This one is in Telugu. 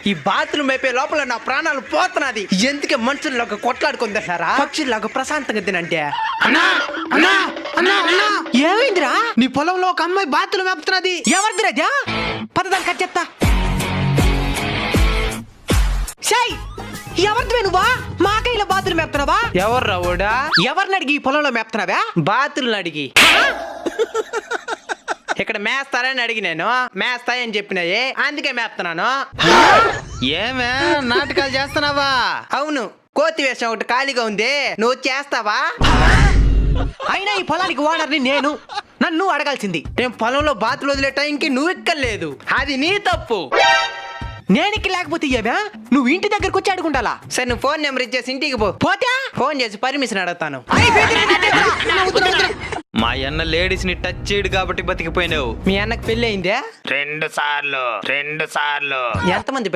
ఈ బాత్రూమ్ అయిపోయే లోపల నా ప్రాణాలు పోతున్నది. ఎందుకే మనుషుల్లోకి కొట్లాడుకుంటారా, పక్షుల్లాగా ప్రశాంతంగా తినంటే. అన్నా అన్నా అన్నా అన్నా, ఏమైందిరా? నీ పొలంలో ఒక అమ్మాయి బాతులు మేపుతున్నది. ఎవరిది రాజా? పదదాన్ని కట్ చెప్తా. షై, ఎవరిదివే నువ్వా? మా కైలో బాతులు మేపుతున్నావా? ఎవర్రా ఓడా? ఎవరిని అడిగి ఈ పొలంలో మేపుతున్నావా? బాతులను అడిగి. ఇక్కడ మేస్తారని అడిగి నేను మేస్తాయని చెప్పినాయే, అందుకే మేపుతున్నాను. ఏమే నాటకాలు చేస్తున్నావా? అవును, కోతి వేషం ఒకటి ఖాళీగా ఉంది, నువ్వు చేస్తావా? అయినా ఈ పొలానికి ఓనర్ని నేను, నన్ను అడగాల్సింది. నేను పొలంలో బాతులు వదిలే టైంకి నువ్వు ఎక్కర్లేదు, అది నీ తప్పు. నేనికి లేకపోతే ఏవా? నువ్వు ఇంటి దగ్గరకు వచ్చి అడుగుండాలా. సరే, నువ్వు ఫోన్ నెంబర్ ఇచ్చేసి ఇంటికి పోతే ఫోన్ చేసి పర్మిషన్ అడుగుతాను. మా అన్న లేడీస్ ని టచ్ చేయడు కాబట్టి బతికిపోయినావు. మీ అన్నకు పెళ్ళి అయిందే? 2 సార్లు. ఎంతమంది పిల్లలు?